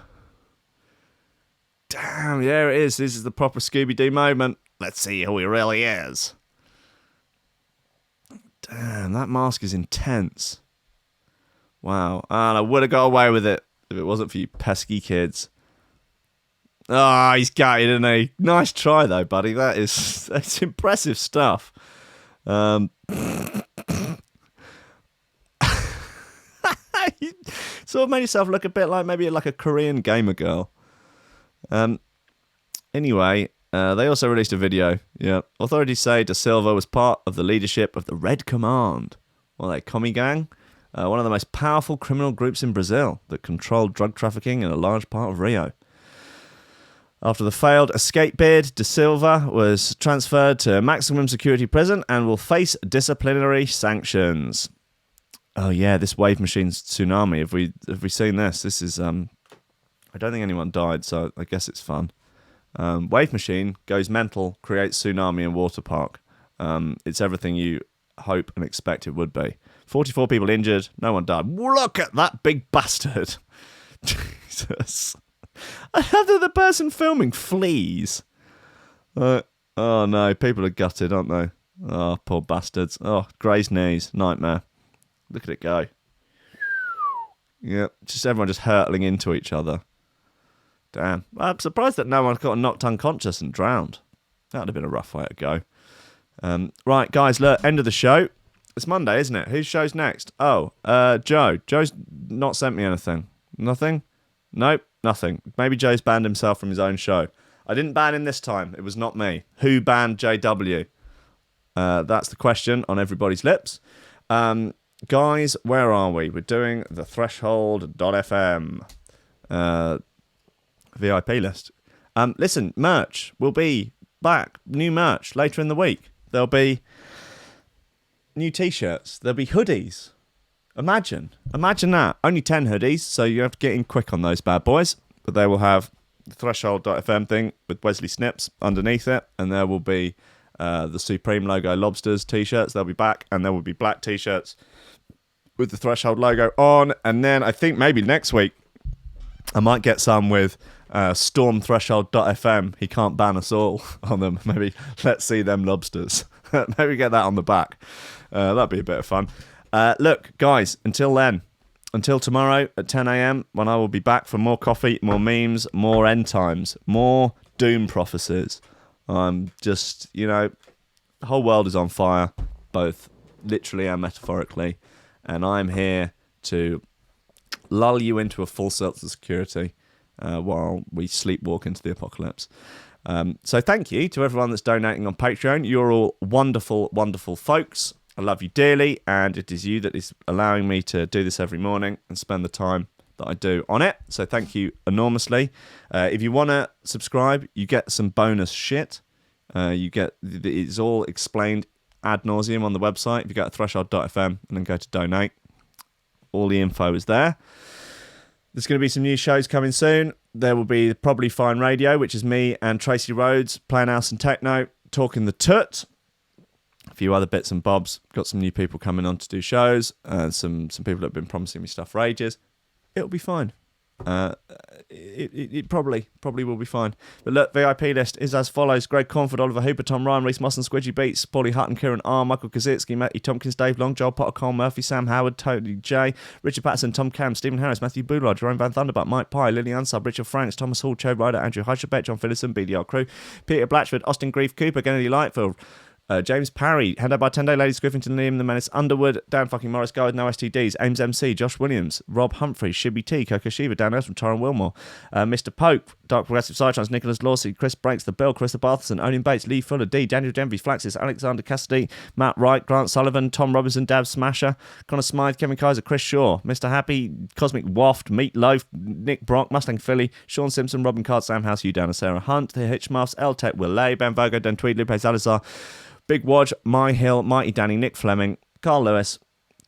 Damn, yeah, it is. This is the proper Scooby-Doo moment. Let's see who he really is. Damn, that mask is intense. Wow. And I would have got away with it if it wasn't for you pesky kids. Oh, he's got it, isn't he? Nice try, though, buddy. That's impressive stuff. You sort of made yourself look a bit like maybe like a Korean gamer girl. Anyway, they also released a video. Yeah, authorities say Da Silva was part of the leadership of the Red Command, they Commie Gang, one of the most powerful criminal groups in Brazil that controlled drug trafficking in a large part of Rio. After the failed escape bid, Da Silva was transferred to maximum security prison and will face disciplinary sanctions. Oh yeah, this wave machine's tsunami. Have we seen this? This is I don't think anyone died, so I guess it's fun. Wave machine goes mental, creates tsunami in water park. It's everything you hope and expect it would be. 44 people injured, no one died. Look at that big bastard. Jesus. I love that the person filming flees. Oh no, people are gutted, aren't they? Oh, poor bastards. Oh, grazed knees, nightmare. Look at it go. Yeah, just everyone just hurtling into each other. Damn. I'm surprised that no one got knocked unconscious and drowned. That would have been a rough way to go. Right, guys, look, end of the show. It's Monday, isn't it? Whose show's next? Oh, Joe. Joe's not sent me anything. Nothing? Nope, nothing. Maybe Joe's banned himself from his own show. I didn't ban him this time. It was not me. Who banned JW? That's the question on everybody's lips. Guys, where are we? We're doing the Threshold.fm VIP list. Listen, merch will be back. New merch later in the week. There'll be new t-shirts. There'll be hoodies. Imagine that. Only 10 hoodies, so you have to get in quick on those bad boys. But they will have the Threshold.fm thing with Wesley Snips underneath it, and there will be the Supreme logo Lobsters t-shirts. They'll be back, and there will be black t-shirts with the Threshold logo on. And then I think maybe next week I might get some with stormthreshold.fm. He can't ban us all on them. Maybe let's see them lobsters. Maybe get that on the back. That'd be a bit of fun. Look, guys, until then, until tomorrow at 10 a.m, when I will be back for more coffee, more memes, more end times, more doom prophecies. I'm just, the whole world is on fire, both literally and metaphorically. And I'm here to lull you into a full sense of security while we sleepwalk into the apocalypse. So thank you to everyone that's donating on Patreon. You're all wonderful, wonderful folks. I love you dearly, and it is you that is allowing me to do this every morning and spend the time that I do on it. So thank you enormously. If you want to subscribe, you get some bonus shit. It's all explained ad nauseum on the website. If you go to threshold.fm and then go to donate, all the info is there. There's going to be some new shows coming soon. There will be Probably Fine Radio, which is me and Tracy Rhodes playing house and techno, talking the tut. A few other bits and bobs. Got some new people coming on to do shows. Some people that have been promising me stuff for ages. It'll be fine. It probably will be fine. But look, VIP list is as follows: Greg Cornford, Oliver Hooper, Tom Ryan, Reece Mosson, Squidgy Beats, Pauly Hutton, Ciarán R, Michael Kedzierski, Matthew Tomkins, Dave Long, Joel Potter, Colm Murphy, Sam Howard, Tony J, Richard Patterson, Tom Camm, Stephen Harris, Matthieu Boulard, Jeroen Van Thunderbutt, Mike Pye, Lily Unsub, Richard Franks, Thomas Hall, Chode Ryder, Andrew Heichelbech, John Finison, BDR Crew, Peter Blatchford, Austin Grief, Coupar, Gennady Lightfield, James Parry, Hendo Bartendo, Ladies Griffington, Liam the Menace, Underwood, Dan fucking Morris, Guy With No STDs, Ames MC, Josh Williams, Rob Humphrey, Shibby T, Coco Shiva, Dan Earth from Taran Wilmore, Mr. Pope, Dark Progressive Psytrance, Nicolas Lorcy, Kris Breaks, The Bill, Karissa Barthelson, Owen Bates, Lee Fuller, D, Daniel Denby, Flaxis, Alexander Cassidy, Matt Wright, Grant Sullivan, Tom Robinson, Dab Smasher, Connor Smythe, Kevin Kaiser, Chris Shaw, Mr. Happy, Cosmic Waft, Meat Loaf, Nick Brock, Mustang Philly, Sean Simpson, Robin Card, Sam House, Hugh Downer, Sarah Hunt, The Hitchmuffs, L Tech, Will Lay, Ben Vogo, Dan Tweed, Lupe Salazar, Big Wodge, My Hill, Mighty Danny, Nick Fleming, Carl Lewis,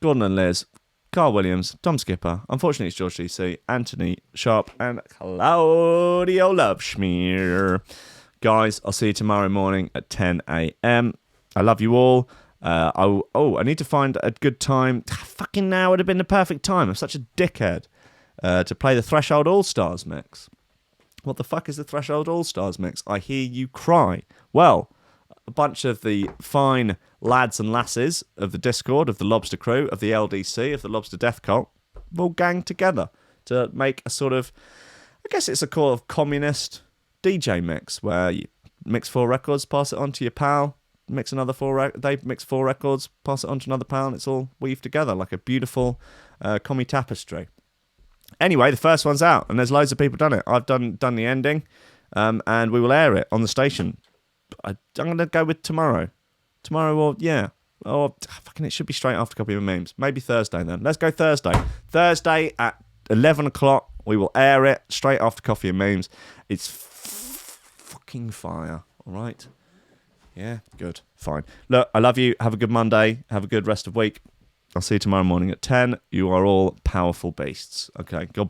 Gordon and Liz, Carl Williams, Tom Skipper, unfortunately it's George DC, Anthony Sharp, and Claudio Loveschmier. Guys, I'll see you tomorrow morning at 10 a.m. I love you all. I need to find a good time. Fucking now would have been the perfect time. I'm such a dickhead to play the Threshold All-Stars mix. What the fuck is the Threshold All-Stars mix? I hear you cry. Well, a bunch of the fine lads and lasses of the Discord, of the Lobster Crew, of the LDC, of the Lobster Death Cult, all gang together to make a sort of, I guess it's a kind of communist DJ mix, where you mix 4 records, pass it on to your pal, mix another 4, they mix 4 records, pass it on to another pal, and it's all weaved together like a beautiful commie tapestry. Anyway, the first one's out, and there's loads of people done it. I've done the ending, and we will air it on the station. I'm going to go with tomorrow. Or fucking it should be straight after Copy of Memes. Maybe Thursday then. Let's go Thursday. Thursday at 11 o'clock, we will air it straight after Coffee and Memes. It's fucking fire, all right? Yeah, good, fine. Look, I love you. Have a good Monday. Have a good rest of week. I'll see you tomorrow morning at 10. You are all powerful beasts. Okay, God bless.